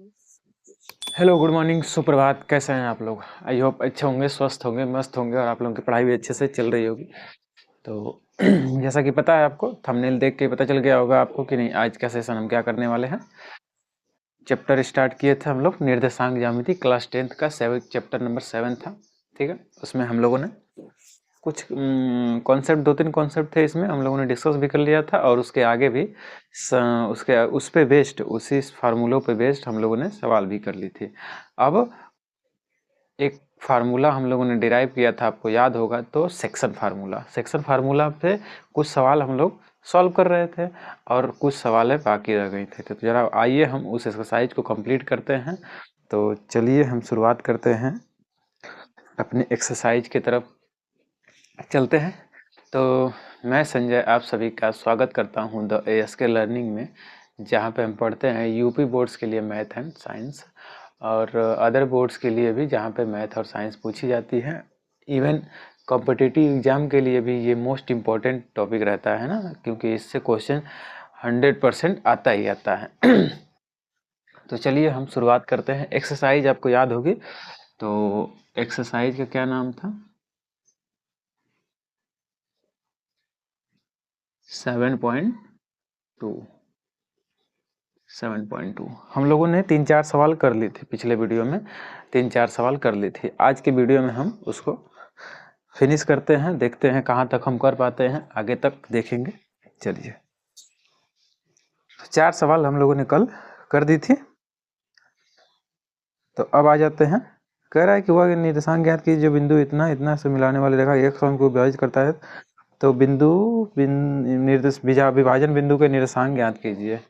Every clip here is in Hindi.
हेलो, गुड मॉर्निंग, सुप्रभात। कैसे हैं आप लोग? आई होप अच्छे होंगे, स्वस्थ होंगे, मस्त होंगे और आप लोगों की पढ़ाई भी अच्छे से चल रही होगी। तो जैसा कि पता है आपको, थंबनेल देख के पता चल गया होगा आपको कि नहीं, आज का सेशन हम क्या करने वाले हैं। चैप्टर स्टार्ट किए थे हम लोग, निर्देशांक ज्यामिति, क्लास 10th का चैप्टर नंबर 7 था। ठीक है, उसमें हम लोगों ने कुछ कॉन्सेप्ट, 2-3 कॉन्सेप्ट थे इसमें, हम लोगों ने डिस्कस भी कर लिया था और उसके आगे भी उसके उस पे बेस्ड, उसी फार्मूलों पे बेस्ड हम लोगों ने सवाल भी कर ली थी। अब एक फार्मूला हम लोगों ने डिराइव किया था, आपको याद होगा, तो सेक्शन फार्मूला पे कुछ सवाल हम लोग सॉल्व कर रहे थे और कुछ सवाल बाकी रह गई थे। तो जरा आइए हम उस एक्सरसाइज को कंप्लीट करते हैं। तो चलिए हम शुरुआत करते हैं, अपनी एक्सरसाइज की तरफ चलते हैं। तो मैं संजय आप सभी का स्वागत करता हूं द ASK लर्निंग में, जहां पे हम पढ़ते हैं यूपी बोर्ड्स के लिए मैथ एंड साइंस और अदर बोर्ड्स के लिए भी, जहां पे मैथ और साइंस पूछी जाती है। इवन कॉम्पिटिटिव एग्जाम के लिए भी ये मोस्ट इम्पॉर्टेंट टॉपिक रहता है ना, क्योंकि इससे क्वेश्चन 100% आता ही आता है। तो चलिए हम शुरुआत करते हैं। एक्सरसाइज आपको याद होगी, तो एक्सरसाइज का क्या नाम था? 7.2। 7.2 हम लोगों ने 3-4 सवाल कर ली थी पिछले वीडियो में, 3-4 सवाल कर ली थी। आज के वीडियो में हम उसको फिनिश करते हैं, देखते हैं कहाँ तक हम कर पाते हैं, आगे तक देखेंगे। चलिए, 4 सवाल हम लोगों ने कल कर दी थी। तो अब आ जाते हैं। कह रहा है कि वह निर्देशांक ज्ञात कीजिए जो बिंदु इतना इतना से मिलाने वाली रेखा एक सौ को विभाजित करता है। तो विभाजन बिंदु के निर्देशांक ज्ञात कीजिए।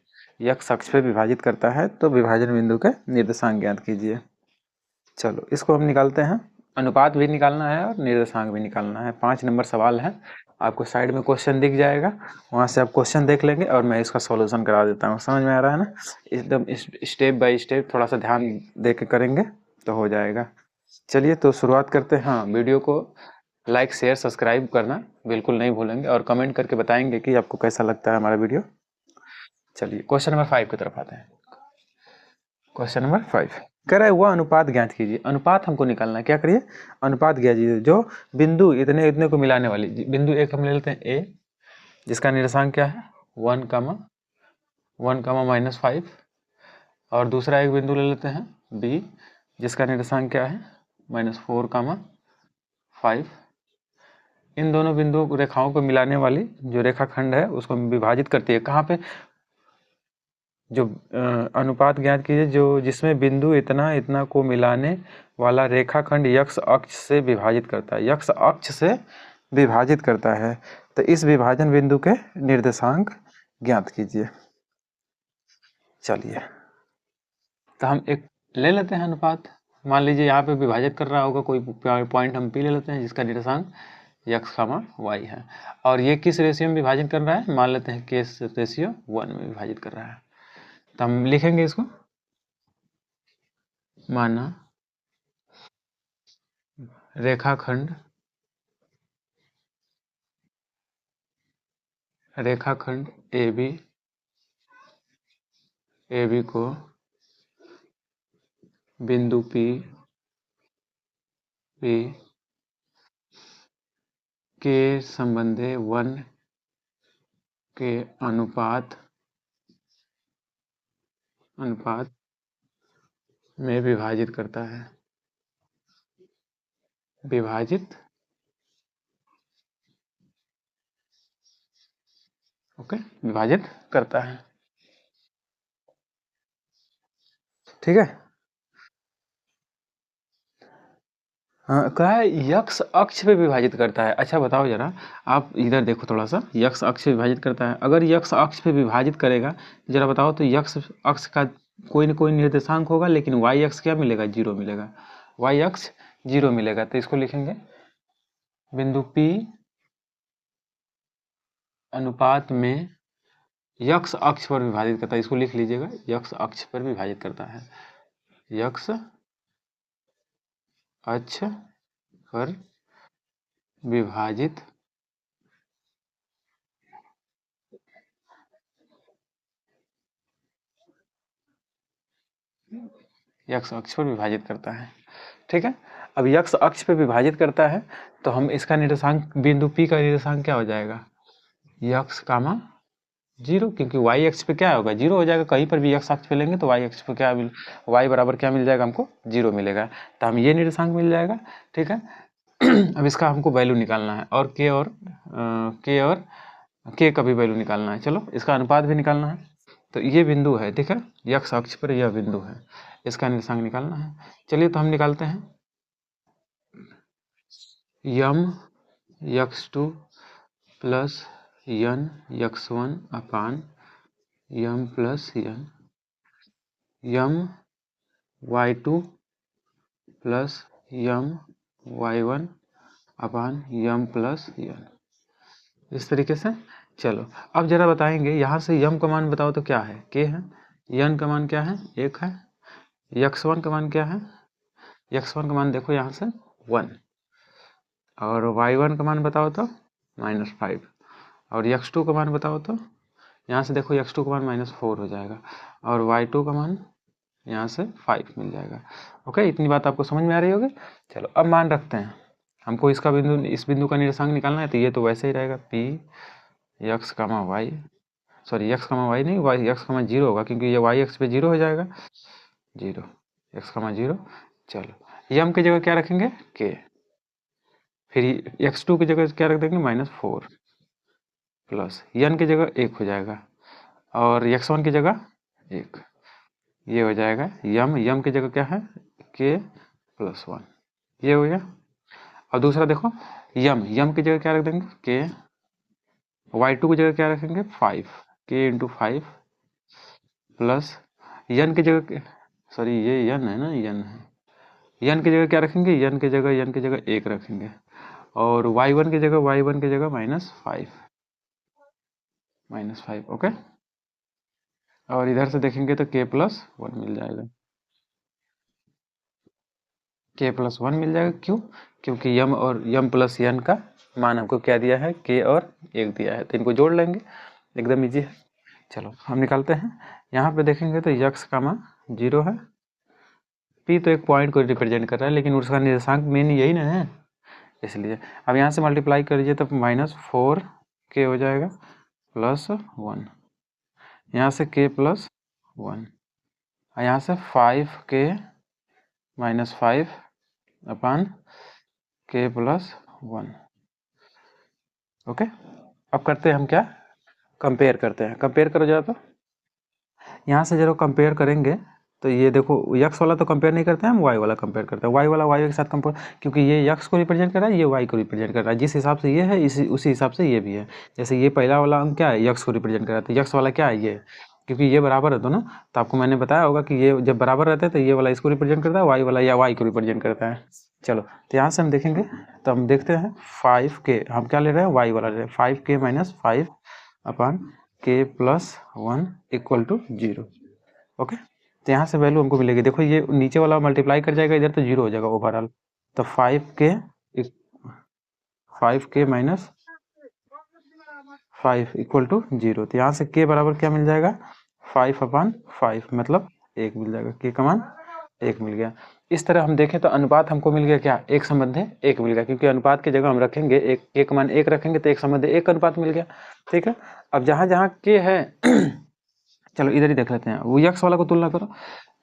यक्स अक्ष पे विभाजित करता है, तो विभाजन बिंदु के निर्देशांक ज्ञात कीजिए। चलो इसको हम निकालते हैं। अनुपात भी निकालना है और निर्देशांक भी निकालना है। 5 नंबर सवाल है, आपको साइड में क्वेश्चन दिख जाएगा, वहाँ से आप क्वेश्चन देख लेंगे और मैं इसका सॉल्यूशन करा देता हूँ। समझ में आ रहा है ना? एकदम स्टेप बाय स्टेप थोड़ा सा ध्यान दे के करेंगे तो हो जाएगा। चलिए तो शुरुआत करते हैं। हाँ, वीडियो को लाइक शेयर सब्सक्राइब करना बिल्कुल नहीं भूलेंगे और कमेंट करके बताएंगे कि आपको कैसा लगता है हमारा वीडियो। चलिए क्वेश्चन नंबर 5 की तरफ आते हैं। क्वेश्चन नंबर 5 कह रहा है वह अनुपात ज्ञात कीजिए। अनुपात हमको निकालना है, क्या करिए? अनुपात ज्ञात कीजिए जो बिंदु इतने इतने को मिलाने वाली। बिंदु एक हम ले लेते हैं ए, जिसका निर्देशांक क्या है 1, 1, -5। और दूसरा एक बिंदु ले लेते हैं बी, जिसका निर्देशांक क्या है -4, 5। इन दोनों बिंदुओं रेखाओं को मिलाने वाली जो रेखाखंड है उसको विभाजित करती है। कहाँ पे? जो अनुपात ज्ञात कीजिए जो जिसमें बिंदु इतना इतना को मिलाने वाला रेखाखंड यक्स अक्ष से विभाजित करता है। यक्स अक्ष से विभाजित करता है, तो इस विभाजन बिंदु के निर्देशांक ज्ञात कीजिए। चलिए तो हम एक ले लेते हैं अनुपात। मान लीजिए यहाँ पे विभाजित कर रहा होगा कोई पॉइंट, हम पी ले लेते हैं जिसका निर्देशांक यक्स खामा वाई है। और ये किस रेशियो में विभाजन कर रहा है? मान लेते हैं केस रेशियो 1 में विभाजित कर रहा है। तो हम लिखेंगे इसको, माना रेखाखंड ए बी को बिंदु पी के संबंधे 1 के अनुपात में विभाजित करता है। विभाजित करता है। ठीक है। हाँ, कहा है यक्स अक्ष पे विभाजित करता है। अच्छा बताओ जरा, आप इधर देखो थोड़ा सा, यक्स अक्ष पे विभाजित करता है। अगर यक्स अक्ष पे विभाजित करेगा, जरा बताओ तो यक्स अक्ष का कोई न कोई निर्देशांक होगा, लेकिन वाई अक्ष क्या मिलेगा? 0 मिलेगा। वाई अक्ष 0 मिलेगा, तो इसको लिखेंगे बिंदु P अनुपात में यक्स अक्ष पर विभाजित करता है। इसको लिख लीजिएगा, यक्स अक्ष पर विभाजित करता है। यक्स अक्ष पर विभाजित x अक्ष पर विभाजित करता है। ठीक है, अब x अक्ष पर विभाजित करता है तो हम इसका निर्देशांक बिंदु P का निर्देशांक क्या हो जाएगा, x, 0, क्योंकि y अक्ष पे क्या होगा, 0 हो जाएगा। कहीं पर भी x अक्ष पे लेंगे तो y अक्ष पे क्या मिल, y बराबर क्या मिल जाएगा हमको, 0 मिलेगा। तो हम ये निर्देशांक मिल जाएगा। ठीक है, अब इसका हमको वैल्यू निकालना है और k का भी वैल्यू निकालना है। चलो इसका अनुपात भी निकालना है। तो ये बिंदु है, ठीक है, x अक्ष पर यह बिंदु है, इसका निर्देशांक निकालना है। चलिए तो हम निकालते हैं, यम x2 plus n x1 upon m plus n, m y2 plus यम y1 upon m plus n, इस तरीके से। चलो अब जरा बताएंगे, यहाँ से यम का मान बताओ तो क्या है, k है, यन का मान क्या है, 1 है, x1 का मान क्या है, x1 का मान देखो यहाँ से 1, और y1 का मान बताओ तो -5, और x2 का मान बताओ तो यहाँ से देखो x2 का मान -4 हो जाएगा, और y2 का मान यहाँ से 5 मिल जाएगा। ओके, इतनी बात आपको समझ में आ रही होगी। चलो अब मान रखते हैं, हमको इसका बिंदु, इस बिंदु का निर्देशांक निकालना है, तो ये तो वैसे ही रहेगा p x, y, sorry x, y नहीं, y x, 0 होगा, क्योंकि ये y अक्ष पे 0 हो जाएगा, 0 x, 0। चलो यम की जगह क्या रखेंगे, k, फिर x2 की जगह क्या रख देंगे, -4, प्लस यन की जगह 1 हो जाएगा, और x1 की जगह 1, ये हो जाएगा यम की जगह क्या है, k + 1, ये हो गया। और दूसरा देखो, यम की जगह क्या रख देंगे, k, y2 की जगह क्या रखेंगे, 5, k × 5, प्लस यन की जगह, सॉरी ये यन है ना, यन है, यन की जगह क्या रखेंगे, यन की जगह 1 रखेंगे, और y1 की जगह -5, ओके। और इधर से देखेंगे तो k + 1 मिल जाएगा, k + 1 मिल जाएगा। क्यों, क्योंकि यम और यम प्लस यन का मान हमको क्या दिया है, k और 1 दिया है, तो इनको जोड़ लेंगे, एकदम इजी है। चलो हम निकालते हैं, यहाँ पे देखेंगे तो x का मान 0 है, p तो एक पॉइंट को रिप्रेजेंट कर रहा है, लेकिन उसका निर्देशांक मेन यही ना है, इसलिए अब यहाँ से मल्टीप्लाई करिए तो -4k हो जाएगा +1, यहाँ से k + 1, और यहाँ से 5k -5 अपान k + 1, ओके। अब करते हैं हम क्या, कंपेयर करते हैं, कंपेयर करो जरा, तो यहाँ से जरा कंपेयर करेंगे तो ये देखो x वाला तो कंपेयर नहीं करते हैं, हम y वाला कंपेयर करते हैं, y वाला y के साथ कंपेयर, क्योंकि ये x को रिप्रेजेंट कर रहा है, ये y को रिप्रेजेंट कर रहा है, जिस हिसाब से ये है उसी हिसाब से ये भी है। जैसे ये पहला वाला अंक क्या है, x को रिप्रेजेंट कर रहा है, तो x वाला क्या है, ये, क्योंकि ये बराबर है दोनों, तो आपको मैंने बताया होगा कि ये जब बराबर रहते हैं तो ये वाला इसको रिप्रेजेंट करता है, y वाला या y को रिप्रेजेंट करता है। चलो तो यहाँ से हम देखेंगे, तो हम देखते हैं 5k, हम क्या ले रहे हैं, y वाला ले रहे हैं, 5k - 5 अपान k + 1 = 0, ओके। तो यहाँ से वैल्यू हमको मिलेगी, देखो ये नीचे वाला मल्टीप्लाई कर जाएगा इधर, तो 0 हो जाएगा ओवरऑल, तो 5k - 5 = 0, तो यहाँ से k बराबर क्या मिल जाएगा, 5/5, मतलब 1 मिल जाएगा, k का मान 1 मिल गया। इस तरह हम देखें तो अनुपात हमको मिल गया क्या, 1:1 मिल गया, क्योंकि अनुपात की जगह हम रखेंगे k का मान 1 रखेंगे तो 1:1 अनुपात मिल गया। ठीक है, अब जहाँ जहाँ k है चलो इधर ही देख लेते हैं, वो x वाला को तुलना करो,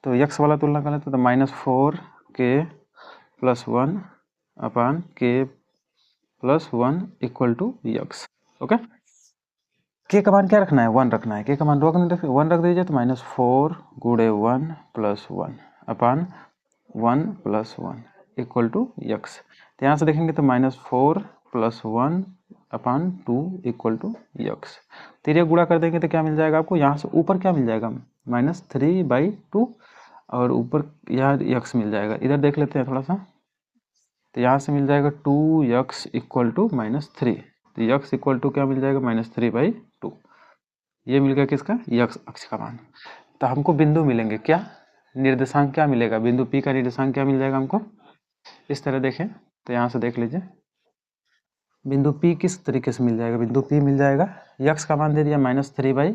तो x वाला तुलना करें तो -4k + 1 अपान k + 1 = x, ओके। k का मान क्या रखना है, 1 रखना है, k का मान 1 रख दीजिए, तो -4 × 1 + 1 अपान 1 + 1 = x। तो यहाँ से देखेंगे तो -4 + 1 अपान 2 = x। तो ये गुणा कर देंगे तो क्या मिल जाएगा आपको, यहाँ से ऊपर क्या मिल जाएगा, -3/2, और ऊपर यहाँ x मिल जाएगा, इधर देख लेते हैं थोड़ा सा, तो यहाँ से मिल जाएगा 2x = -3, तो x = क्या मिल जाएगा, -3/2, ये मिल गया किसका, x अक्ष का मान। तो हमको बिंदु मिलेंगे, क्या निर्देशांक क्या मिलेगा, बिंदु P का निर्देशांक क्या मिल जाएगा हमको, इस तरह देखें तो यहाँ से देख लीजिए, बिंदु P किस तरीके से मिल जाएगा, बिंदु P मिल जाएगा, x का मान दे दिया -3/2,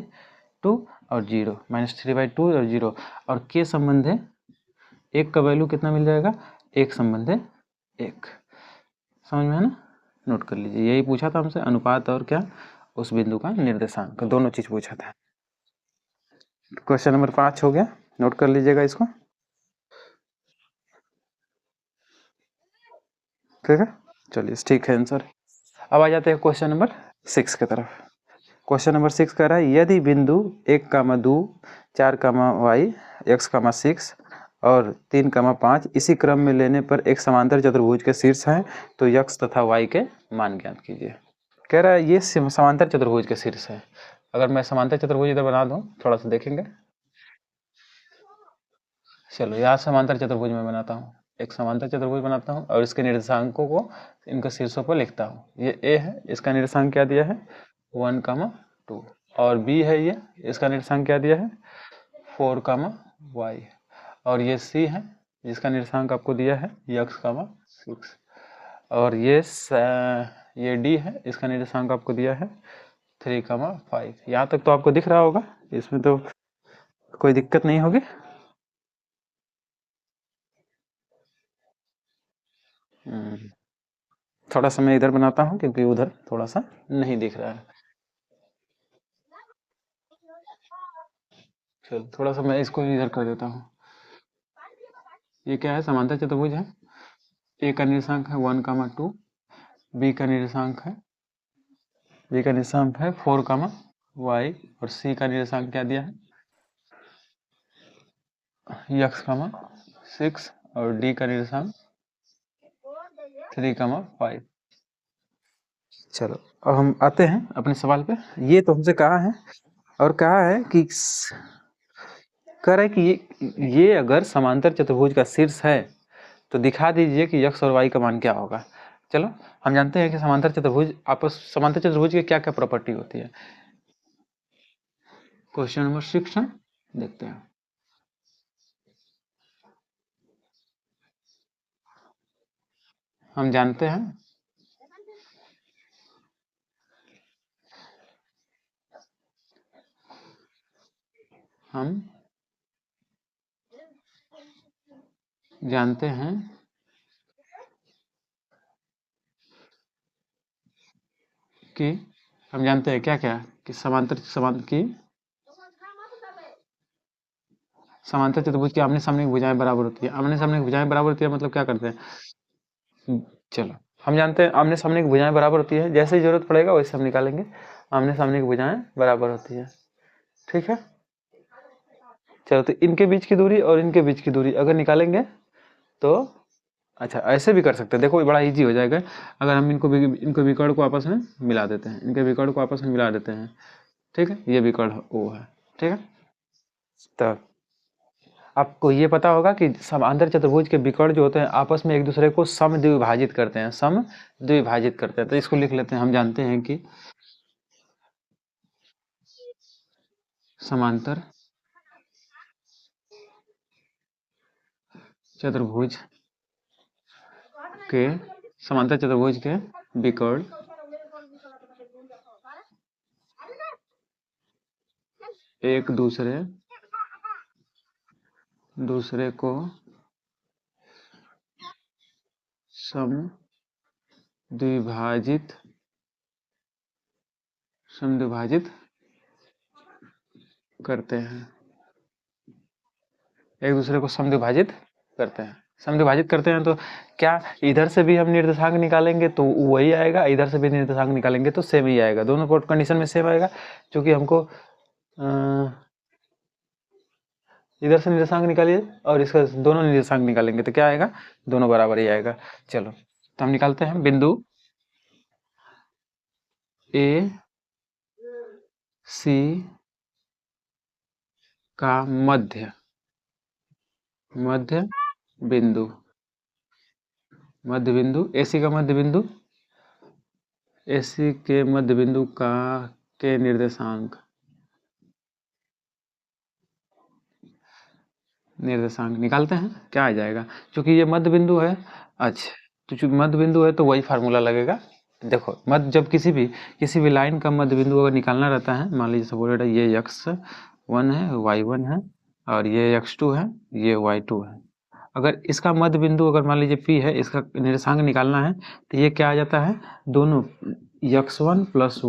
2 और 0, -3/2 और 0, और के संबंध है 1 का वैल्यू कितना मिल जाएगा, 1 संबंध है 1। समझ में है ना, नोट कर लीजिए। यही पूछा था हमसे, अनुपात और क्या, उस बिंदु का निर्देशांक, दोनों चीज पूछा था। क्वेश्चन नंबर 5 हो गया, नोट कर लीजिएगा इसको। ठीक है, चलिए ठीक है आंसर। अब आ जाते हैं क्वेश्चन नंबर 6 की तरफ। क्वेश्चन नंबर 6 कह रहा है, यदि बिंदु 1, 2, 4, y, x, 6 और 3, 5 इसी क्रम में लेने पर एक समांतर चतुर्भुज के शीर्ष हैं, तो x तथा y के मान ज्ञात कीजिए। कह रहा है ये समांतर चतुर्भुज के शीर्ष है। अगर मैं समांतर चतुर्भुज इधर बना दूं, थोड़ा सा देखेंगे। चलो यहाँ समांतर चतुर्भुज में बनाता हूँ, एक समांतर चतुर्भुज बनाता हूँ और इसके निर्देशांकों को इनके शीर्षों पर लिखता हूँ। ये ए है, इसका निर्देशांक क्या दिया है 1, 2, और बी है ये, इसका निर्देशांक क्या दिया है 4, y, और ये सी है जिसका निर्देशांक आपको दिया है x, 6, और ये डी है, इसका निर्देशांक आपको दिया है 3, 5। यहाँ तक तो आपको दिख रहा होगा, इसमें तो कोई दिक्कत नहीं होगी। थोड़ा सा मैं इधर बनाता हूँ क्योंकि उधर थोड़ा सा नहीं दिख रहा है। चलो थोड़ा सा मैं इसको इधर कर देता हूँ। ये क्या है, समांतर चतुर्भुज है। ए का निर्देशांक है 1, 2, बी का निर्देशांक है 4, y, और सी का निर्देशांक क्या दिया है x, 6, और डी का निर्देशांक 3, 5। चलो अब हम आते हैं अपने सवाल पे। ये तो हमसे कहा है, और कहा है कि कह रहा है कि ये अगर समांतर चतुर्भुज का शीर्ष है तो दिखा दीजिए कि x और y का मान क्या होगा। चलो हम जानते हैं कि समांतर चतुर्भुज की क्या क्या प्रॉपर्टी होती है। क्वेश्चन नंबर 6 है, देखते हैं। हम जानते हैं कि हम जानते हैं क्या क्या कि समांतर चतुर्भुज की आमने सामने की भुजाएं बराबर होती है। आमने सामने की भुजाएं बराबर होती है मतलब क्या करते हैं, चलो हम जानते हैं आमने सामने की भुजाएं बराबर होती है, जैसे ही जरूरत पड़ेगा वैसे हम निकालेंगे। आमने सामने की भुजाएं बराबर होती है, ठीक है। चलो तो इनके बीच की दूरी और इनके बीच की दूरी अगर निकालेंगे तो, अच्छा ऐसे भी कर सकते हैं, देखो बड़ा इजी हो जाएगा। अगर हम इनको विकर्ण को आपस में मिला देते हैं, इनके विकर्ण को आपस में मिला देते हैं, ठीक है, ये विकर्ण ओ है, ठीक है। तो आपको ये पता होगा कि समांतर चतुर्भुज के विकर्ण जो होते हैं आपस में एक दूसरे को समद्विभाजित करते हैं, तो इसको लिख लेते हैं। हम जानते हैं कि समांतर चतुर्भुज के विकर्ण एक दूसरे को समद्विभाजित करते हैं, एक दूसरे को समद्विभाजित करते हैं। तो क्या इधर से भी हम निर्देशांक निकालेंगे तो वही आएगा, इधर से भी निर्देशांक निकालेंगे तो सेम ही आएगा, दोनों कंडीशन में सेम आएगा। क्योंकि हमको इधर से निर्देशांक निकालिए और इसका दोनों निर्देशांक निकालेंगे तो क्या आएगा, दोनों बराबर ही आएगा। चलो तो हम निकालते हैं बिंदु ए सी का मध्य बिंदु एसी का मध्य बिंदु का के निर्देशांक निकालते हैं, क्या आ जाएगा। क्योंकि ये मध्य बिंदु है, अच्छा तो चूंकि मध्य बिंदु है तो वही फार्मूला लगेगा, देखो मध्य जब किसी भी लाइन का मध्य बिंदु अगर निकालना रहता है, मान लीजिए सपोज ये x1 है, y1 है और ये x2 है, ये y2 है। अगर इसका मध्य बिंदु अगर मान लीजिए P है, इसका निर्देशांक निकालना है तो ये क्या आ जाता है, दोनों x1 प्लस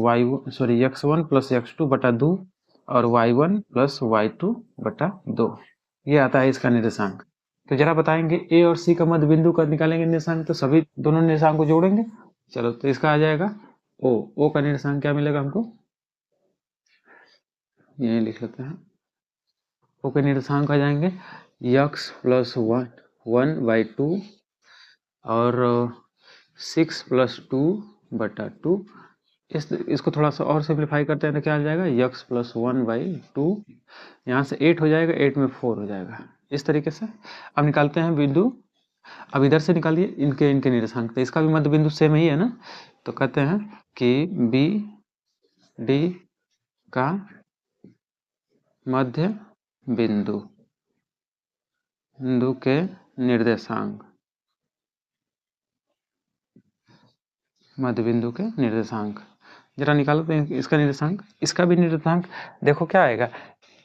x2 बटा 2 और y1 प्लस y2 बटा 2, ये आता है इसका निर्देशांक। तो जरा बताएंगे ए और सी का मध्य बिंदु का निकालेंगे निर्देशांक, तो सभी दोनों निर्देशांक को जोड़ेंगे। चलो तो इसका आ जाएगा ओ का निर्देशांक क्या मिलेगा हमको, ये लिख लेते हैं। ओ के निर्देशांक आ जाएंगे x प्लस 1/2 और 6 प्लस 2 बटा 2। इसको थोड़ा सा और सिंप्लीफाई करते हैं तो क्या आ जाएगा, x प्लस 1/2, यहाँ से 8 हो जाएगा, 8 में 4 हो जाएगा। इस तरीके से अब निकालते हैं बिंदु। अब इधर से निकालिए इनके इनके निर्देशांक, तो इसका भी मध्य बिंदु सेम ही है ना, तो कहते हैं कि बी डी का मध्य बिंदु के निर्देशांक, मध्य बिंदु के निर्देशांक जरा निकालो तो इसका निर्देशांक, इसका भी निर्देशांक देखो क्या आएगा,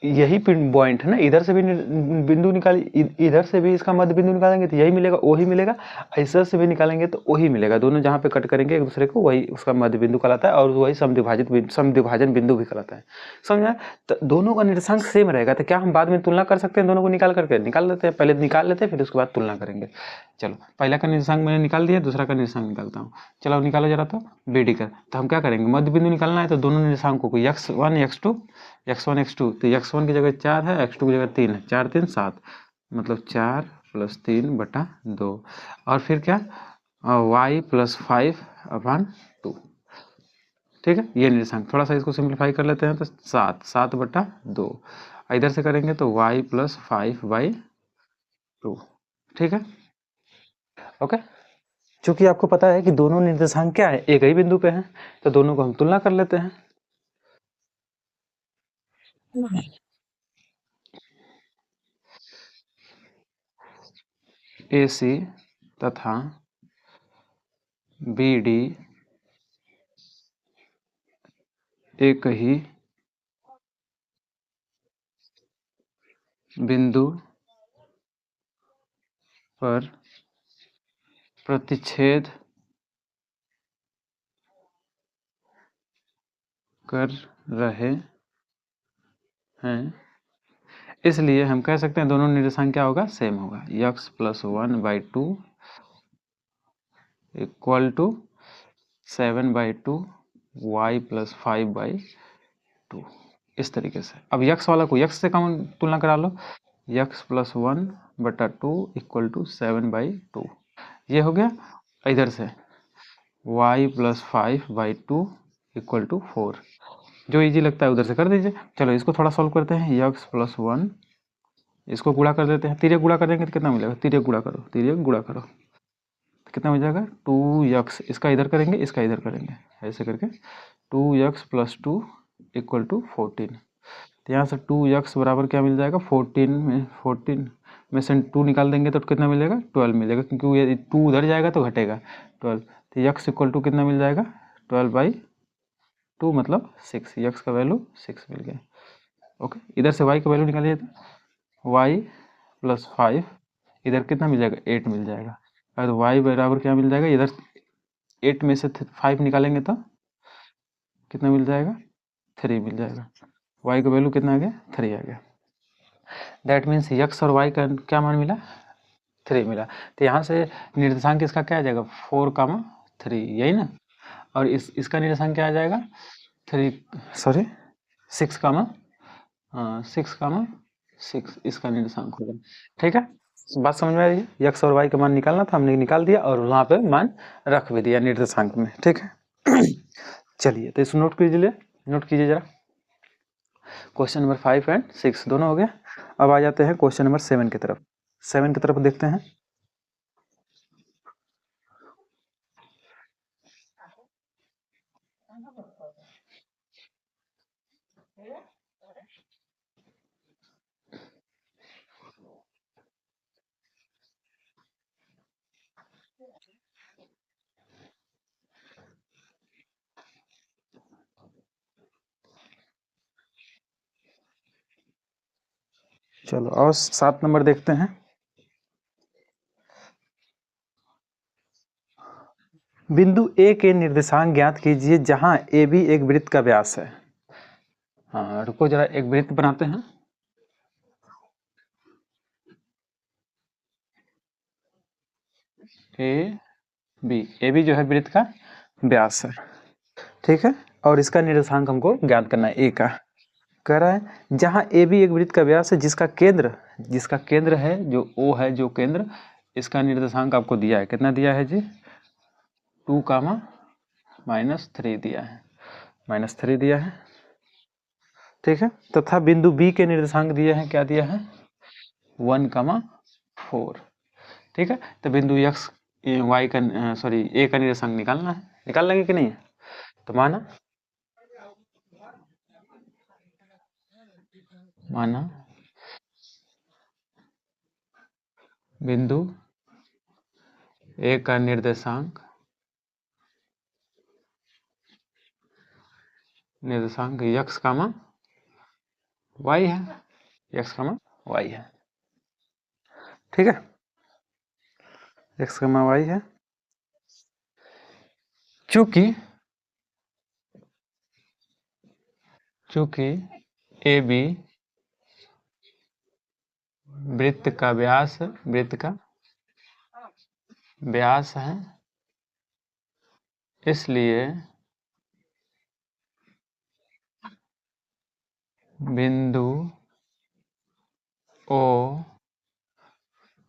यही पॉइंट है ना, इधर से भी बिंदु निकाली, इधर से भी इसका मध्य बिंदु निकालेंगे तो यही मिलेगा, वही मिलेगा। ऐसा से भी निकालेंगे तो वही मिलेगा, दोनों जहाँ पे कट करेंगे एक दूसरे को वही उसका मध्य बिंदु कहलाता है, और वही समद्विभाजन बिंदु भी कहलाता है। समझा, तो दोनों का निर्देशांक सेम रहेगा, तो क्या हम बाद में तुलना कर सकते हैं, दोनों को निकाल करके निकाल लेते हैं, पहले निकाल लेते हैं फिर उसके बाद तुलना करेंगे। चलो पहला का निर्देशांक मैंने निकाल दिया, दूसरा का निर्देशांक निकालता हूँ। चलो निकालो जरा तो BD का, तो हम क्या करेंगे, मध्य बिंदु निकालना है तो दोनों निर्देशांकों को x1 x2 तो x1 की जगह 4 है, x2 की जगह 3 है, 4 3 7, मतलब 4 प्लस 3 बटा 2, और फिर क्या y प्लस 5/2। ठीक है, ये निर्देशांक, थोड़ा सा इसको सिंप्लीफाई कर लेते हैं तो 7 बटा 2, इधर से करेंगे तो y प्लस 5/2। ठीक है, ओके। चूंकि आपको पता है कि दोनों निर्देशांक क्या है, एक ही बिंदु पे हैं, तो दोनों को हम तुलना कर लेते हैं। AC तथा BD एक ही बिंदु पर प्रतिच्छेद कर रहे हैं, इसलिए हम कह सकते हैं दोनों निर्देशांक क्या होगा, सेम होगा, x plus 1/2 equal to 7/2 y plus 5/2। इस तरीके से अब x वाला को x से कम तुलना करा लो, x प्लस 1/2 इक्वल टू 7/2, ये हो गया। इधर से y प्लस 5/2 इक्वल टू 4, जो इजी लगता है उधर से कर दीजिए। चलो इसको थोड़ा सॉल्व करते हैं, x प्लस 1, इसको गुणा कर देते हैं, तिर्यक गुणा कर देंगे तो कितना मिलेगा, तिर्यक गुणा करो तो कितना मिल जाएगा 2x, इसका इधर करेंगे इसका इधर करेंगे, ऐसे करके 2x प्लस 2 इक्वल टू 14। तो यहाँ से 2x बराबर क्या मिल जाएगा, 14 में से 2 निकाल देंगे तो कितना मिलेगा, 12 मिलेगा, क्योंकि ये 2 उधर जाएगा तो घटेगा 12। तो x इक्वल टू कितना मिल जाएगा, 12/2 मतलब 6, x का वैल्यू 6 मिल गया। ओके, इधर से y का वैल्यू निकालिए तो y प्लस 5 इधर कितना मिल जाएगा, 8 मिल जाएगा, और y बराबर क्या मिल जाएगा, इधर 8 में से 5 निकालेंगे तो कितना मिल जाएगा, 3 मिल जाएगा। y का वैल्यू कितना आ गया, 3 आ गया। दैट मीन्स x और y का क्या मान मिला, 3 मिला। तो यहाँ से निर्देशांक इसका क्या आ जाएगा, 4,3, यही ना, और इसका निर्देशांक क्या आ जाएगा, 6,6, इसका निर्देशांक होगा। ठीक है, बात समझ में आ रही है, x और y का मान निकालना था, हमने निकाल दिया और वहाँ पे मान रख भी दिया निर्देशांक में। ठीक है चलिए तो इसको नोट कीजिए जरा। क्वेश्चन नंबर 5 एंड 6 दोनों हो गया। अब आ जाते हैं क्वेश्चन नंबर 7 की तरफ। 7 की तरफ देखते हैं। चलो और 7 नंबर देखते हैं। बिंदु ए के निर्देशांक ज्ञात कीजिए जहां ए बी एक वृत्त का व्यास है। हाँ रुको जरा एक वृत्त बनाते हैं। ए बी जो है वृत्त का व्यास है, ठीक है। और इसका निर्देशांक हमको ज्ञात करना है ए का। कह रहा है जहां ए बी एक वृत्त का व्यास है जिसका केंद्र है जो ओ है, जो केंद्र, इसका निर्देशांक आपको दिया है। कितना दिया है जी? 2, -3 दिया है, -3 दिया है, ठीक है। तथा बिंदु बी के निर्देशांक दिए हैं, क्या दिया है? 1, 4, ठीक है। तो बिंदु एक्स वाई का सॉरी ए का निर्देशांक निकालना है, निकाल लेंगे कि नहीं? तो माना बिंदु ए का निर्देशांक x, y है, x, y है, ठीक है। x, y है। चूंकि ए बी वृत्त का व्यास है, इसलिए बिंदु ओ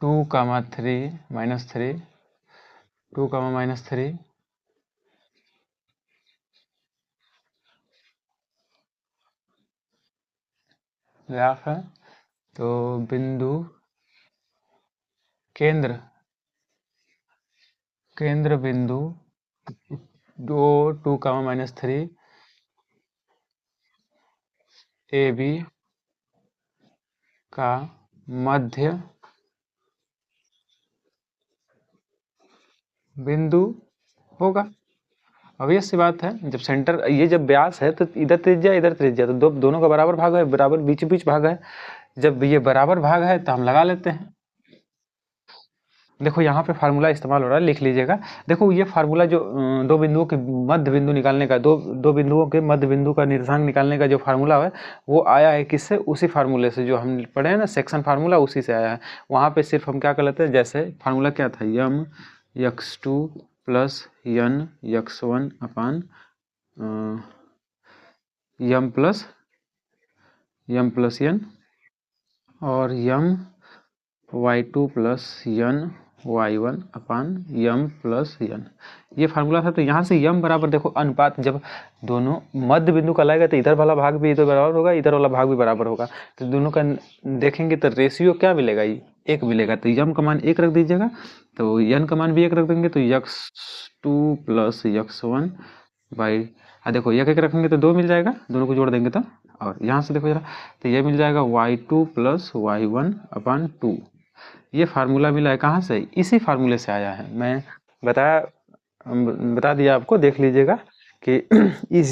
2, 3 -3 2, -3 व्यास है। तो बिंदु केंद्र बिंदु 2, -3 ए बी का मध्य बिंदु होगा। obvious सी बात है, जब सेंटर ये जब व्यास है तो इधर त्रिज्या तो दोनों का बराबर भाग है, बराबर बीच बीच भाग है। जब ये बराबर भाग है तो हम लगा लेते हैं। देखो यहाँ पे फार्मूला इस्तेमाल हो रहा है, लिख लीजिएगा। देखो ये फार्मूला जो दो बिंदुओं के मध्य बिंदु निकालने का, दो बिंदुओं के मध्य बिंदु का निर्देशांक निकालने का जो फार्मूला है वो आया है किससे? उसी फार्मूले से जो हम पढ़े हैं ना, सेक्शन फार्मूला, उसी से आया है। वहाँ पे सिर्फ हम क्या कर लेते हैं, जैसे फार्मूला क्या था, यम x2 plus n x1 upon m plus यन और यम y2 plus n y1 upon m plus यन, ये फार्मूला था। तो यहाँ से यम बराबर, देखो अनुपात, जब दोनों मध्य बिंदु का लाएगा तो इधर वाला भाग भी इधर बराबर होगा, इधर वाला भाग भी बराबर होगा। तो दोनों का देखेंगे तो रेशियो क्या मिलेगा? ये 1 मिलेगा। तो यम का मान 1 रख दीजिएगा, तो यन का मान भी 1 रख देंगे, तो x2 प्लस x1 बाई, देखो 1 रखेंगे तो 2 मिल जाएगा, दोनों को जोड़ देंगे तो। और यहाँ से देखो जरा, तो ये मिल जाएगा y2 प्लस y1 अपान 2। ये फार्मूला मिला है कहाँ से? इसी फार्मूले से आया है, मैं बता दिया आपको, देख लीजिएगा कि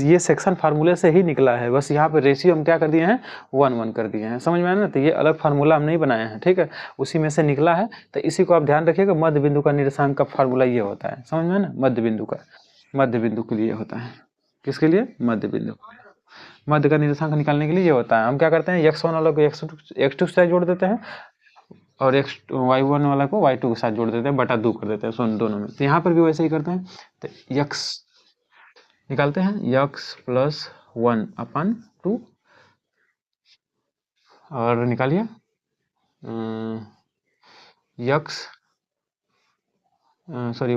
ये सेक्शन फार्मूले से ही निकला है। बस यहाँ पे रेशियो हम क्या कर दिए हैं? 1:1 कर दिए हैं, समझ में आया ना? तो ये अलग फार्मूला हम नहीं बनाए हैं, ठीक है, उसी में से निकला है। तो इसी को आप ध्यान रखिएगा, मध्य बिंदु का निर्देशांक का फार्मूला ये होता है, समझ में आया ना? मध्य बिंदु के लिए होता है। किसके लिए? मध्य बिंदु। मध्य का निर्देशांक निकालने के लिए ये होता है। हम क्या करते हैं, x1 वाला को x2 के साथ जोड़ देते हैं और y1 वाला को y2 के साथ जोड़ देते हैं, बटा 2 कर देते हैं दोनों में। तो यहाँ पर भी वैसे ही करते हैं। तो x निकालते हैं, x प्लस 1 अपान 2 और निकालिए x sorry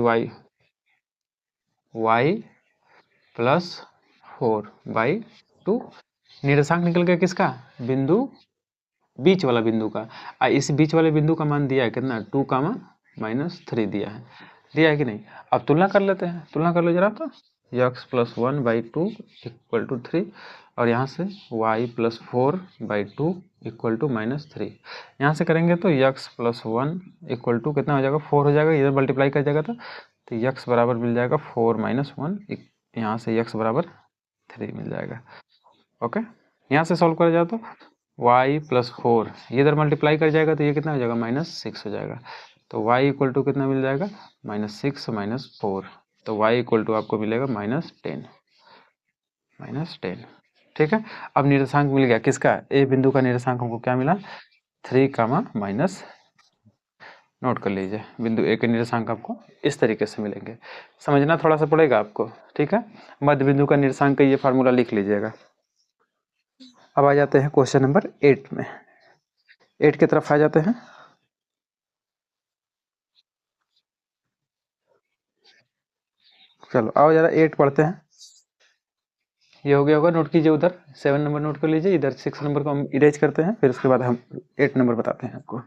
y plus 4 by 2। निर्देशांक निकल गया किसका? बिंदु, बीच वाला बिंदु का। इस बीच वाले बिंदु का मान दिया है कितना? 2, -3 दिया है कि नहीं? अब तुलना कर लेते हैं, तुलना कर लो जरा। तो x plus 1 by 2 equal to 3 और यहाँ से y plus 4 by 2 equal to -3। यहाँ से करेंगे तो x प्लस 1 इक्वल टू कितना हो जाएगा? 4 हो जाएगा, इधर मल्टीप्लाई कर जाएगा तो x बराबर मिल जाएगा 4 - 1, यहाँ से x बराबर 3 मिल जाएगा। ओके, यहाँ से सॉल्व करा जाए तो y प्लस 4, ये इधर मल्टीप्लाई कर जाएगा तो ये कितना हो जाएगा -6 हो जाएगा। तो y इक्वल टू कितना मिल जाएगा -6 -4, तो y इक्वल टू आपको मिलेगा -10। ठीक है। अब निर्देशांक मिल गया किसका, ए बिंदु का निर्देशांक हमको क्या मिला 3 कामा माइनस, नोट कर लीजिए बिंदु ए के निर्देशांक आपको इस तरीके से मिलेंगे। समझना थोड़ा सा पड़ेगा आपको। ठीक है। मध्य बिंदु का निर्देशांक का ये फार्मूला लिख लीजिएगा। अब आ जाते हैं क्वेश्चन नंबर 8 में। 8 की तरफ आ जाते हैं। चलो आओ जरा 8 पढ़ते हैं। ये हो गया होगा, नोट कीजिए उधर 7 नंबर नोट कर लीजिए, इधर 6 नंबर को हम इरेज करते हैं, फिर उसके बाद हम 8 नंबर बताते हैं आपको।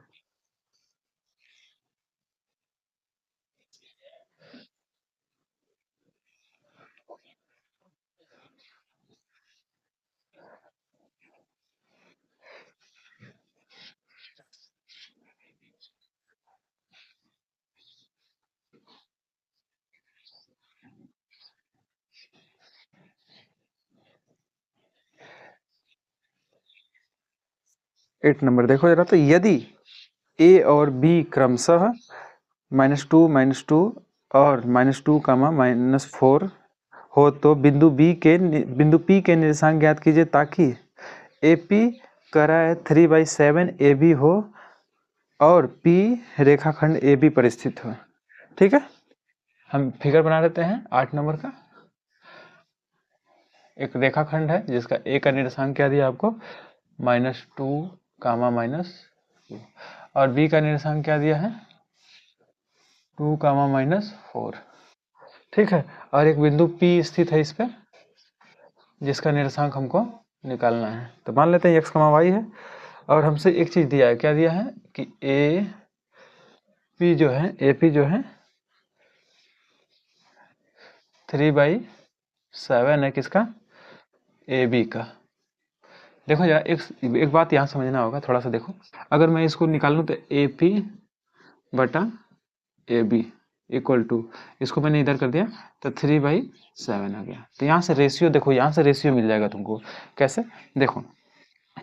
8 नंबर देखो जरा, तो यदि ए और बी क्रमशः -2 और -2 कामा -4 हो तो बिंदु बिंदु पी के निर्देशांक ज्ञात कीजिए ताकि ए पी कराए 3/7 ए बी हो और पी रेखाखंड ए बी पर स्थित हो। ठीक है। हम फिगर बना लेते हैं 8 नंबर का। एक रेखाखंड है जिसका ए का निर्देशांक क्या दिया आपको -2 कामा -2 और बी का निर्देशांक क्या दिया है 2 कामा -4। ठीक है। और एक बिंदु P स्थित है इस पर, जिसका निर्देशांक हमको निकालना है। तो मान लेते हैं x, y है और हमसे एक चीज दिया है, क्या दिया है कि ए पी जो है 3/7 है किसका, ए बी का। देखो यार एक बात यहाँ समझना होगा, थोड़ा सा देखो। अगर मैं इसको निकालूं तो ए पी बटा ए बी इक्वल टू, इसको मैंने इधर कर दिया तो 3/7 आ गया। तो यहाँ से रेशियो देखो, यहाँ से रेशियो मिल जाएगा तुमको। कैसे देखो,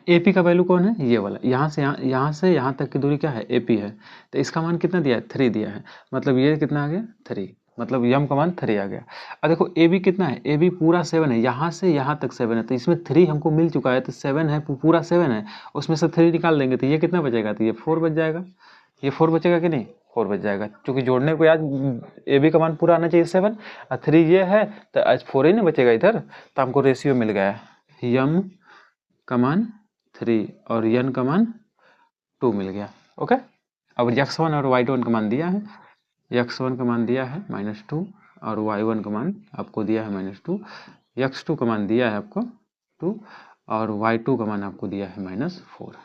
एपी का वैल्यू कौन है, ये वाला, यहाँ से यहाँ तक की दूरी क्या है एपी है, तो इसका मान कितना दिया है 3 दिया है, मतलब ये कितना आ गया 3, मतलब यम का मान 3 आ गया। अब देखो ए बी कितना है, ए बी पूरा 7 है, यहाँ से यहाँ तक 7 है, तो इसमें 3 हमको मिल चुका है, तो 7 है, पूरा 7 है, उसमें से 3 निकाल देंगे तो ये कितना बचेगा, तो ये 4 बच जाएगा। ये 4 बचेगा कि नहीं, 4 बच जाएगा, क्योंकि जोड़ने को आज ए बी का मान पूरा आना चाहिए 7 और 3 ये है, तो आज 4 ही नहीं बचेगा इधर। तो हमको रेशियो मिल गया है यम का मान 3 और यन का मान 2 मिल गया। ओके। अब x1 और y1 का मान दिया है, x1 का मान दिया है -2 और y1 का मान आपको दिया है -2, x2 का मान दिया है आपको 2 और y2 का मान आपको दिया है -4।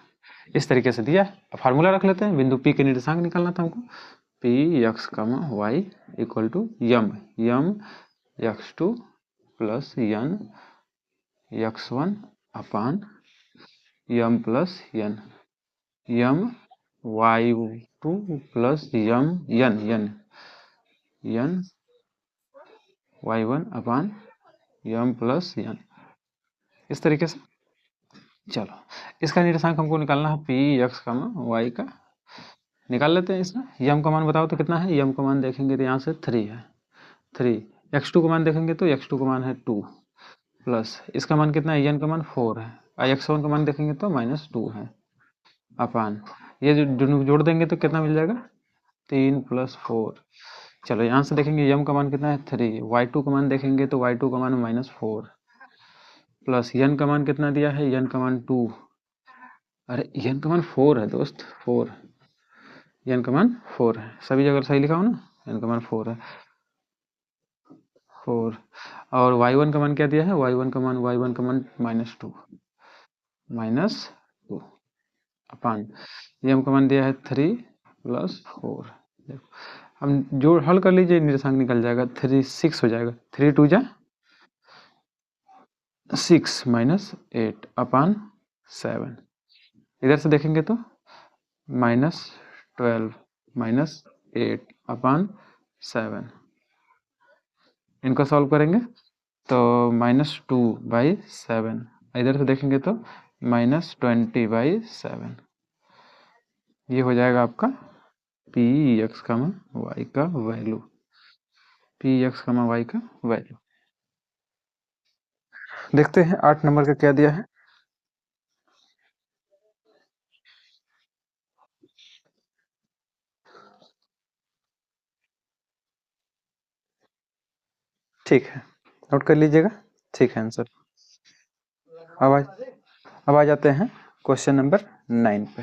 इस तरीके से दिया है। फार्मूला रख लेते हैं, बिंदु P के निर्देशांक निकालना था हमको, P x, y equal to m x2 plus n x1 upon m plus n m y2 plus n y1 upon m plus n, इस तरीके से। चलो इसका निर्देशांक हमको निकालना है पी एक्स का वाई का, निकाल लेते हैं। इसमें यम का मान बताओ तो कितना है, यम का मान देखेंगे तो यहाँ से 3 है, 3, x2 का मान देखेंगे तो x2 का मान है 2 प्लस इसका मान कितना है, यन का मान 4 है, और x1 का मान देखेंगे तो -2 है अपान, ये जो जोड़ देंगे तो कितना मिल जाएगा 3 + 4। चलो यहाँ से देखेंगे यम का मान कितना है 3, y2 का मान देखेंगे तो y2 का मान -4 प्लस यन का मान कितना दिया है, यन का मान 2, अरे यन का मान 4 है दोस्त, 4, यन का मान 4 है, सभी जगह सही लिखा हो ना, यन का मान 4 है, 4 और y1 का मान क्या दिया है, y1 का मान -2 अपान यम का मान दिया है 3 + 4। हम जो हल कर लीजिए निर्देशांक निकल जाएगा, 3 6 हो जाएगा, 3 2 जा 6 -8 अपान 7, इधर से देखेंगे तो -12 -8 अपान 7, इनको सॉल्व करेंगे तो -2/7, इधर से देखेंगे तो -20/7, ये हो जाएगा आपका पी एक्स का वाई का वैल्यू, पी एक्स का वाई का वैल्यू। देखते हैं 8 नंबर का क्या दिया है। ठीक है, नोट कर लीजिएगा। ठीक है आंसर। अब आ जाते हैं क्वेश्चन नंबर 9 पे।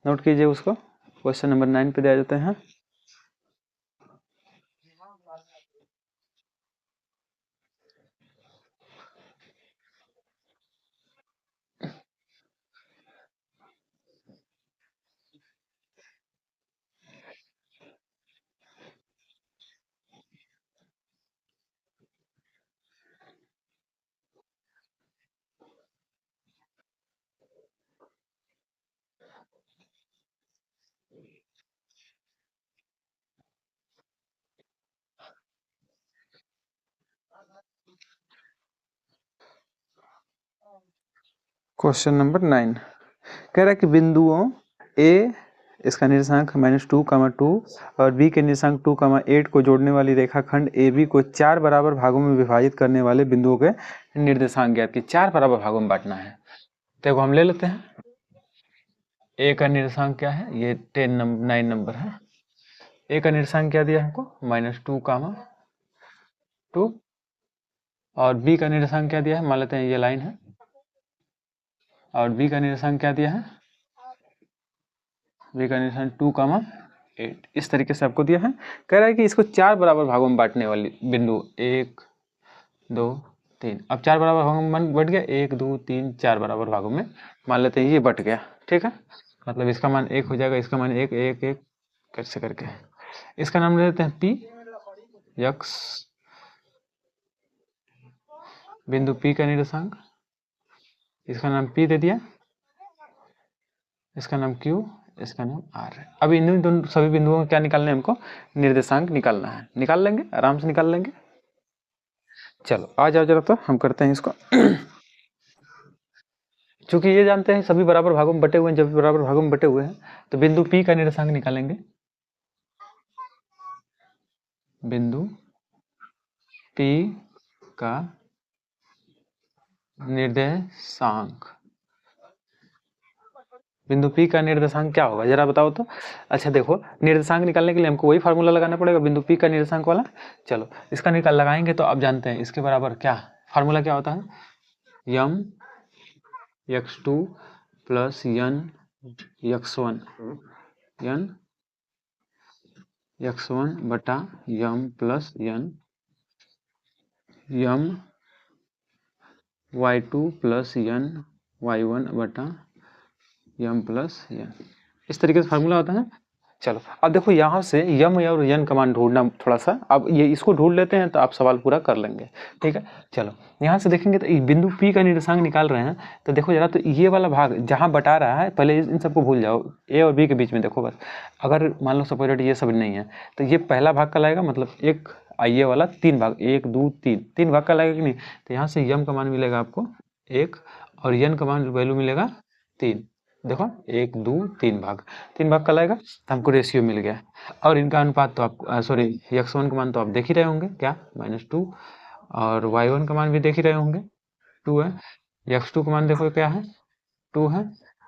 नोट कीजिए उसको, क्वेश्चन नंबर 9 पे दिया जाते हैं। क्वेश्चन नंबर 9 कह रहा है कि बिंदुओं ए, इसका निर्देशांक -2, 2 और बी के निर्देशांक 2, 8 को जोड़ने वाली रेखाखंड ए बी को 4 बराबर भागों में विभाजित करने वाले बिंदुओं के निर्देशांक ज्ञात कीजिए। 4 बराबर भागों में बांटना है, तो हम ले लेते हैं। ए का निर्देशांक क्या है, ये 9 नंबर है। ए का निर्देशांक क्या दिया हमको, -2, 2, और बी का निर्देशांक क्या दिया है, मान लेते हैं ये लाइन है, और बी का निर्देशांक क्या दिया है, बी का निर्देशांक 2, 8, इस तरीके से आपको दिया है। कह रहा है कि इसको 4 बराबर भागों में बांटने वाली बिंदु 1, 2, 3। अब 4 बराबर भागों में बट गया, 1, 2, 3, 4 बराबर भागों में मान लेते हैं ये बट गया। ठीक है, मतलब इसका मान 1 हो जाएगा, इसका मान 1, 1, 1 कैसे करके इसका नाम ले देते हैं पी एक्स, बिंदु पी का निर्देशांक, इसका नाम पी दे दिया, इसका नाम क्यू, इसका नाम आर है। अब इन दोनों सभी बिंदुओं को क्या निकालना है हमको, निर्देशांक निकालना है। निकाल लेंगे, आराम से निकाल लेंगे। चलो आ जाओ जरा, तो हम करते हैं इसको। चूंकि ये जानते हैं सभी बराबर भागों में बटे हुए हैं, जब बराबर भागों में बटे हुए हैं तो बिंदु पी का निर्देशांक निकालेंगे। बिंदु पी का निर्देशांक, बिंदु पी का निर्देशांक क्या होगा जरा बताओ तो। अच्छा देखो, निर्देशांक निकालने के लिए हमको वही फार्मूला लगाना पड़ेगा, बिंदु पी का निर्देशांक वाला। चलो इसका निकाल लगाएंगे तो आप जानते हैं इसके बराबर क्या फार्मूला क्या होता है, यम x2 प्लस यन x1, यन x1 बटा यम plus n, m y2 plus n y1 बटा यम प्लस यन, इस तरीके से फार्मूला होता है। चलो अब देखो यहाँ से यम और यन का मान ढूंढना थोड़ा सा, अब ये इसको ढूंढ लेते हैं तो आप सवाल पूरा कर लेंगे। ठीक है, चलो यहाँ से देखेंगे तो बिंदु पी का निर्देशांक निकाल रहे हैं, तो देखो जरा, तो ये वाला भाग जहाँ बटा रहा है, पहले इन सबको भूल जाओ, ए और बी के बीच में देखो बस। अगर मान लो सपोज ये सब नहीं है तो ये पहला भाग का लगेगा, मतलब एक ये वाला 3 भाग, 1, 2, 3 भाग का लगेगा कि नहीं। तो यहाँ से यम का मान मिलेगा आपको 1 और यन का मान वैल्यू मिलेगा 3। देखो 1, 2, 3 भाग, 3 भाग का लगेगा, तो हमको रेशियो मिल गया। और इनका अनुपात तो आप सॉरी x1 का मान तो आप देख ही रहे होंगे क्या, -2, और y1 का मान भी देख ही रहे होंगे 2 है, x2 का मान देखो क्या है 2 है,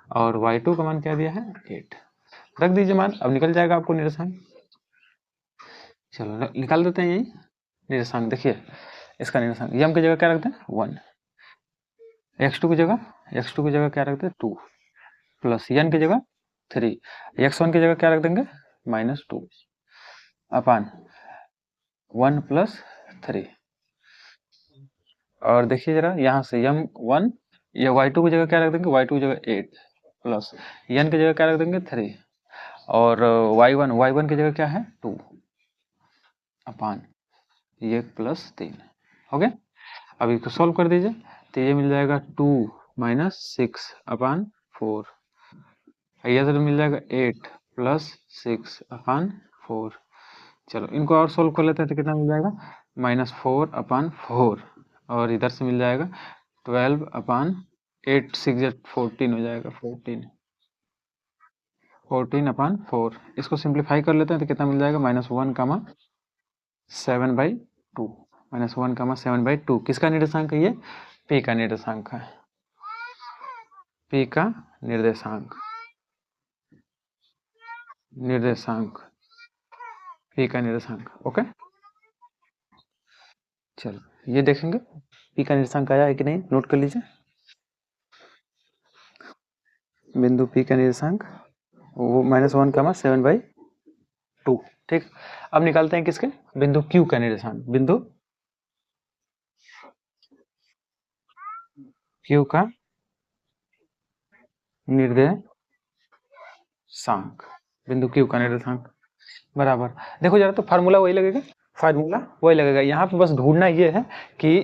और y2 का मान क्या दिया है 8। रख दीजिए मान, अब निकल जाएगा आपको निर्देशांक। चलो निकाल देते हैं यही निर्देशांक। देखिए इसका निर्देशांक यम की जगह क्या रखते हैं 1, x2 की जगह क्या रखते हैं 2, प्लस यन की जगह 3, x1 की जगह क्या रख देंगे -2 अपान 1 प्लस 3। और देखिए जरा यहाँ से यम 1, या y2 की जगह क्या रख देंगे, y2 की जगह 8 प्लस यन की जगह क्या रख देंगे 3, और y1 की जगह क्या है 2 अपान ये प्लस 3 हो गया। अब इसको सॉल्व कर दीजिए, तो ये मिल जाएगा 2 माइनस 6 अपान 4, ये तो मिल जाएगा 8 प्लस 6 अपान 4। चलो इनको और सोल्व कर लेते हैं तो कितना मिल जाएगा -4 अपान 4, और इधर से मिल जाएगा 12 अपान 8 6 14 हो जाएगा, 14 इसको सिंप्लीफाई कर लेते हैं तो कितना मिल जाएगा, -1, 7/2, -1, 7/2 किसका निर्देशांक है ये, पी का निर्देशांक है, पी का निर्देशांक, निर्देशांक, पी का निर्देशांक। ओके, चलो ये देखेंगे पी का निर्देशांक आया है कि नहीं, नोट कर लीजिए। बिंदु पी का निर्देशांक वो -1, 7/2। ठीक, अब निकालते हैं किसके, बिंदु क्यू का निर्देशांक, बिंदु क्यू का निर्देशांक, बिंदु क्यू का निर्देशांक बराबर, देखो जरा तो फार्मूला वही लगेगा, फार्मूला वही लगेगा। यहाँ पे बस ढूंढना ये है कि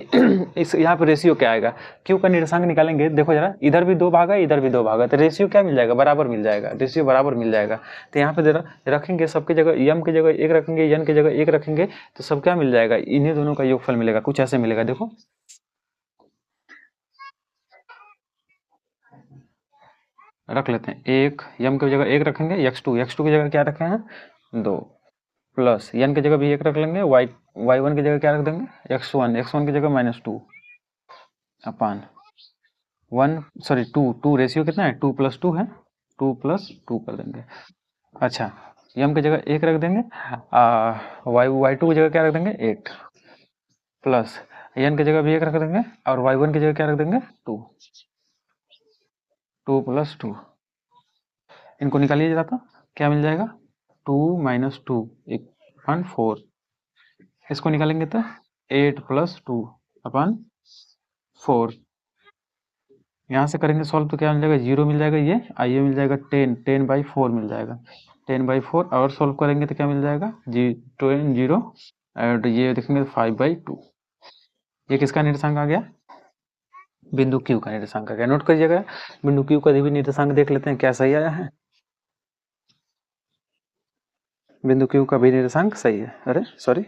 इस यहाँ पे रेशियो क्या आएगा, क्यू का निर्देशांक निकालेंगे। देखो जरा, इधर भी 2 भाग है, इधर भी 2 भाग है, तो रेशियो क्या मिल जाएगा, बराबर मिल जाएगा, रेशियो बराबर मिल जाएगा। तो यहाँ पे जरा रखेंगे, सबकी जगह यम की जगह 1 रखेंगे, यन की जगह 1 रखेंगे, तो सब क्या मिल जाएगा, इन्हीं दोनों का योगफल मिलेगा, कुछ ऐसे मिलेगा। देखो रख लेते हैं, 1 यम की जगह 1 रखेंगे, x2 की जगह क्या रखे हैं, 2, प्लस यन की जगह भी 1 रख लेंगे, y1 की जगह क्या रख देंगे, x1 की जगह -2 अपान 2 रेशियो कितना है, 2 + 2 है, 2 + 2 कर देंगे। अच्छा, यम की जगह 1 रख देंगे, y2 की जगह क्या रख देंगे, 8, प्लस यन की जगह भी 1 रख देंगे, और y1 की जगह क्या रख देंगे, 2, 2 + 2। इनको निकालिए जरा तो, क्या मिल जाएगा, 2 - 2 = 4। इसको निकालेंगे तो 8 + 2 / 4। यहाँ से करेंगे सॉल्व तो क्या मिल जाएगा, 0 मिल जाएगा, ये आइए मिल जाएगा 10/4 मिल जाएगा, 10/4। और सॉल्व करेंगे तो क्या मिल जाएगा, 0, और ये देखेंगे 5/2। ये किसका निर्देशांक आ गया, बिंदु क्यू का निर्देशांक आ गया। नोट करिएगा, बिंदु क्यू का भी निर्देशांक देख लेते हैं क्या सही आया है। बिंदु क्यू का भी निर्देशांक सही है, अरे सॉरी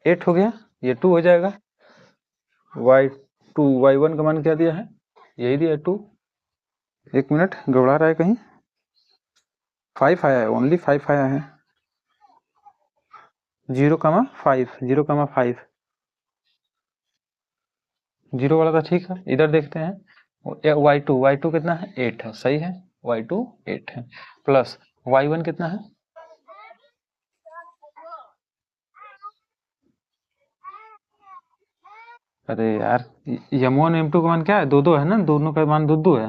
8 हो गया, ये 2 हो जाएगा, y1 का मान क्या दिया है, यही दिया है 2। 1 मिनट, गड़बड़ा रहा है कहीं, 5 आया है, ओनली 5 आया है, 0,5, 0,5, 0 वाला तो ठीक है। इधर देखते हैं, y2 कितना है, 8 है, सही है, y2 8 है, प्लस y1 कितना है, अरे यार m1 m2 का मान क्या है, 2 है ना, दोनों का मान 2 है।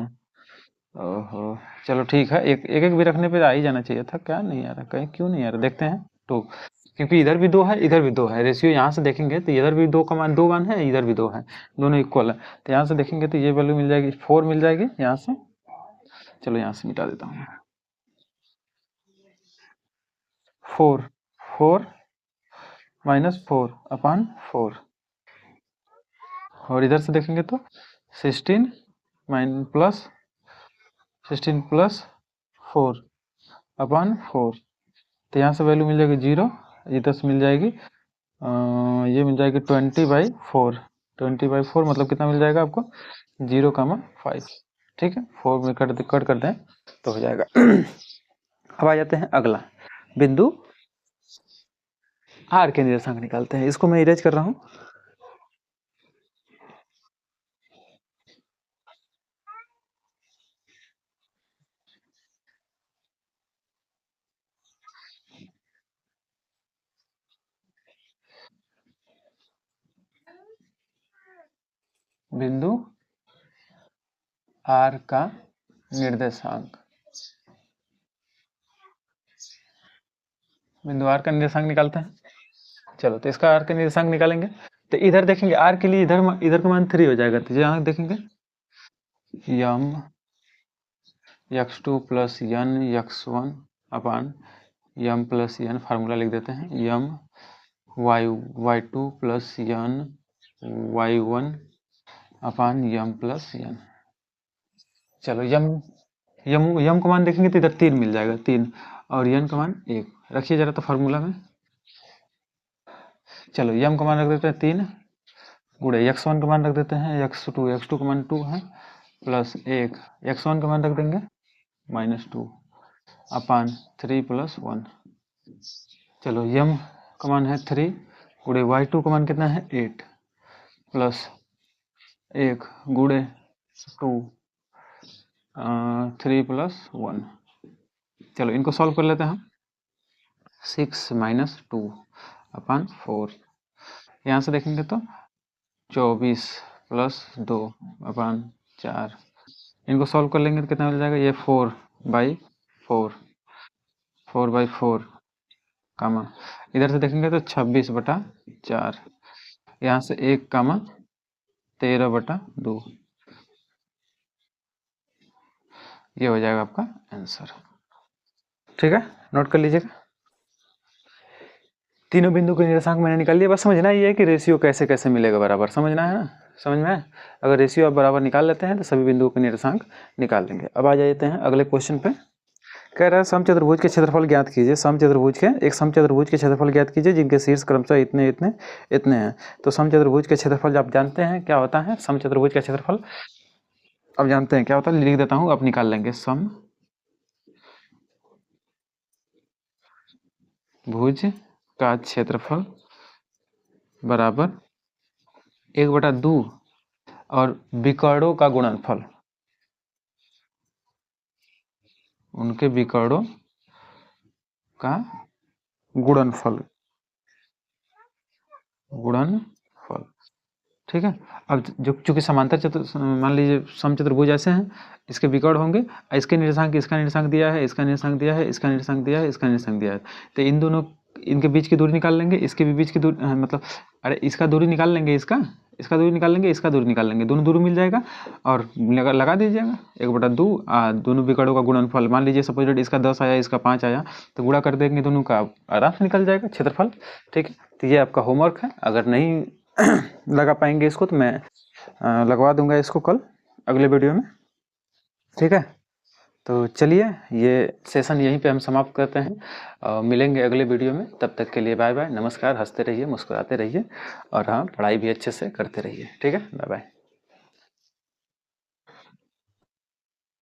ओहो, चलो ठीक है, एक एक भी रखने पे आ ही जाना चाहिए था, क्या नहीं आ रहा, कहीं क्यों नहीं आ रहा, देखते हैं। तो क्योंकि इधर भी 2 है, इधर भी 2 है, रेशियो यहाँ से देखेंगे तो इधर भी 2 का मान 2 मान है, इधर भी 2 है, दोनों इक्वल है। तो यहाँ से देखेंगे तो ये वैल्यू मिल जाएगी, 4 मिल जाएगी यहाँ से। चलो यहाँ से मिटा देता हूँ, 4 4 -4/4, और इधर से देखेंगे तो 16 प्लस 4/4, तो यहाँ से वैल्यू मिल जाएगी 0, इधर से मिल जाएगी ये मिल जाएगी 20/4, 20/4 मतलब कितना मिल जाएगा आपको, 0,5। ठीक है, 4 में कट कर दें तो हो जाएगा। अब आ जाते हैं अगला, बिंदु आर के निर्देशांक निकालते हैं। इसको मैं इरेज कर रहा हूँ, बिंदु आर का निर्देशांक, बिंदु आर का निर्देशांक निकालते हैं। चलो तो इसका आर का निर्देशांक निकालेंगे, तो इधर देखेंगे आर के लिए इधर का मान 3 हो जाएगा, तो यहाँ देखेंगे यम x2 + n x1 अपान यम + n, फार्मूला लिख देते हैं, यम y2 + n y1 अपान यम + n। चलो यम का मान देखेंगे तो इधर 3 मिल जाएगा, 3, और यन का मान 1 रखिए जरा तो फार्मूला में। चलो यम का मान रख देते हैं 3, गुड़े x1 का मान रख देते हैं, x2 का मान 2 है, प्लस 1 x1 का मान रख देंगे -2 अपान 3 + 1। चलो m का मान है 3 गुड़े y2 का मान कितना है 8 प्लस 1 गुड़े 2 3 + 1। चलो इनको सॉल्व कर लेते हैं हम। 6 - 2 अपान 4, यहाँ से देखेंगे तो 24 + 2 अपान 4। इनको सॉल्व कर लेंगे तो कितना मिल जाएगा, ये 4/4 4/4 कामा, इधर से देखेंगे तो 26/4, यहाँ से 1 कामा 13/2, ये हो जाएगा आपका आंसर। ठीक है, नोट कर लीजिएगा। तीनों बिंदु के निर्देशांक मैंने निकाल लिया, बस समझना ही है कि रेशियो कैसे कैसे मिलेगा बराबर, समझना है ना, समझ में आया? अगर रेशियो आप बराबर निकाल लेते हैं तो सभी बिंदुओं के निर्देशांक निकाल लेंगे। अब आ जाते हैं अगले क्वेश्चन पे। कह रहा है समचतुर्भुज के क्षेत्रफल ज्ञात कीजिए। समचतुर्भुज के क्षेत्रफल ज्ञात कीजिए जिनके शीर्ष क्रमशः इतने इतने इतने हैं। तो समचतुर्भुज के क्षेत्रफल आप जानते हैं क्या होता है, समचतुर्भुज का क्षेत्रफल अब जानते हैं क्या होता है, लिख देता हूँ, आप निकाल लेंगे। समभुज का क्षेत्रफल बराबर 1/2 और विकर्णों का गुणनफल, उनके विकर्णों का गुणनफल। ठीक है। अब जो चूंकि समांतर मान लीजिए समचतुर्भुज ऐसे हैं, इसके विकर्ण होंगे, इसके निर्देशांक इसका निर्देशांक दिया है, इसका निर्देशांक दिया है, इसका निर्देशांक दिया है, इसका निर्देशांक दिया है, तो इन दोनों इनके बीच की दूरी निकाल लेंगे, इसके भी बीच की दूरी मतलब अरे इसका दूरी निकाल लेंगे, इसका दूरी निकाल लेंगे, इसका दूरी निकाल लेंगे, दोनों दूरी मिल जाएगा और लगा दीजिएगा 1/2 दोनों विकर्णों का गुणनफल। मान लीजिए सपोज इसका 10 आया, इसका 5 आया, तो गुणा कर देंगे दोनों का, आराम से निकल जाएगा क्षेत्रफल। ठीक है, तो ये आपका होमवर्क है। अगर नहीं लगा पाएंगे इसको तो मैं लगवा दूंगा इसको कल अगले वीडियो में। ठीक है, तो चलिए ये सेशन यहीं पे हम समाप्त करते हैं। मिलेंगे अगले वीडियो में, तब तक के लिए बाय बाय, नमस्कार। हंसते रहिए, मुस्कुराते रहिए और हाँ, पढ़ाई भी अच्छे से करते रहिए। ठीक है, बाय बाय।